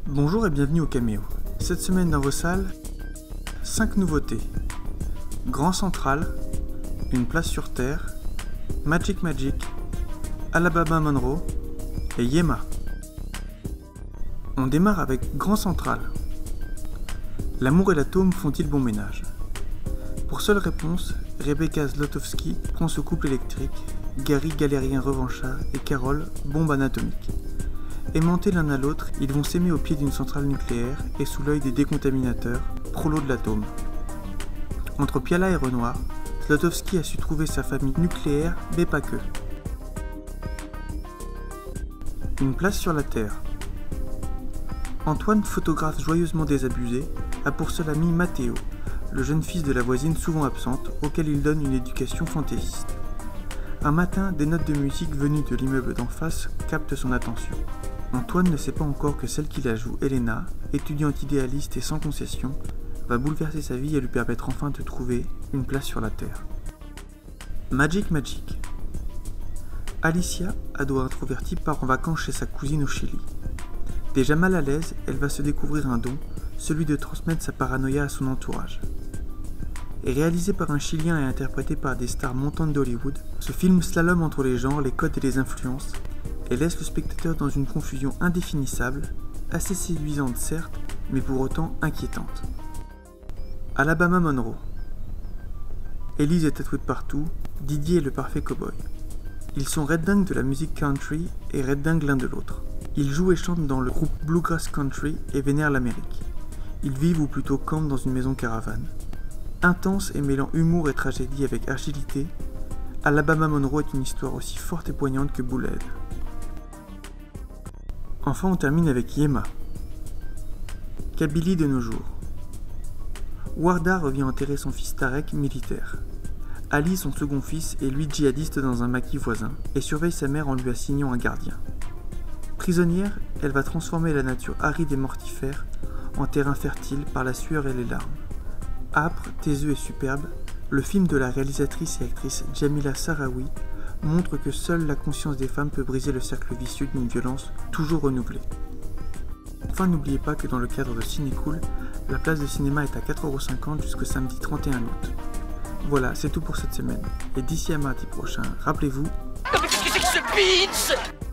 Bonjour et bienvenue au Caméo. Cette semaine dans vos salles, 5 nouveautés. Grand Central, Une place sur Terre, Magic, Alabama Monroe et Yema. On démarre avec Grand Central. L'amour et l'atome font-ils bon ménage? Pour seule réponse, Rebecca Zlotowski prend ce couple électrique, Gary galérien revanchard et Carol bombe anatomique. Aimantés l'un à l'autre, ils vont s'aimer au pied d'une centrale nucléaire et sous l'œil des décontaminateurs, prolos de l'atome. Entre Piala et Renoir, Zlotowski a su trouver sa famille nucléaire, mais pas que. Une place sur la Terre. Antoine, photographe joyeusement désabusé, a pour seul ami Matteo, le jeune fils de la voisine souvent absente, auquel il donne une éducation fantaisiste. Un matin, des notes de musique venues de l'immeuble d'en face captent son attention. Antoine ne sait pas encore que celle qui la joue, Elena, étudiante idéaliste et sans concession, va bouleverser sa vie et lui permettre enfin de trouver une place sur la Terre. Magic. Alicia, ado introvertie, part en vacances chez sa cousine au Chili. Déjà mal à l'aise, elle va se découvrir un don, celui de transmettre sa paranoïa à son entourage. Et réalisé par un Chilien et interprété par des stars montantes d'Hollywood, ce film slalome entre les genres, les codes et les influences, et laisse le spectateur dans une confusion indéfinissable, assez séduisante certes, mais pour autant inquiétante. Alabama Monroe. Élise est tatouée de partout, Didier est le parfait cow-boy. Ils sont red dingues de la musique country et red dingues l'un de l'autre. Ils jouent et chantent dans le groupe Bluegrass Country et vénèrent l'Amérique. Ils vivent ou plutôt campent dans une maison caravane. Intense et mêlant humour et tragédie avec agilité, Alabama Monroe est une histoire aussi forte et poignante que Bullhead. Enfin, on termine avec Yema. Kabylie de nos jours. Warda revient enterrer son fils Tarek, militaire. Ali, son second fils, est lui djihadiste dans un maquis voisin et surveille sa mère en lui assignant un gardien. Prisonnière, elle va transformer la nature aride et mortifère en terrain fertile par la sueur et les larmes. Âpre, taiseux et superbe, le film de la réalisatrice et actrice Jamila Sahraoui montre que seule la conscience des femmes peut briser le cercle vicieux d'une violence toujours renouvelée. Enfin, n'oubliez pas que dans le cadre de Cinécool, la place de cinéma est à 4,50 € jusqu'au samedi 31 août. Voilà, c'est tout pour cette semaine. Et d'ici à mardi prochain, rappelez-vous... Non mais qu'est-ce que c'est que ce pitch ?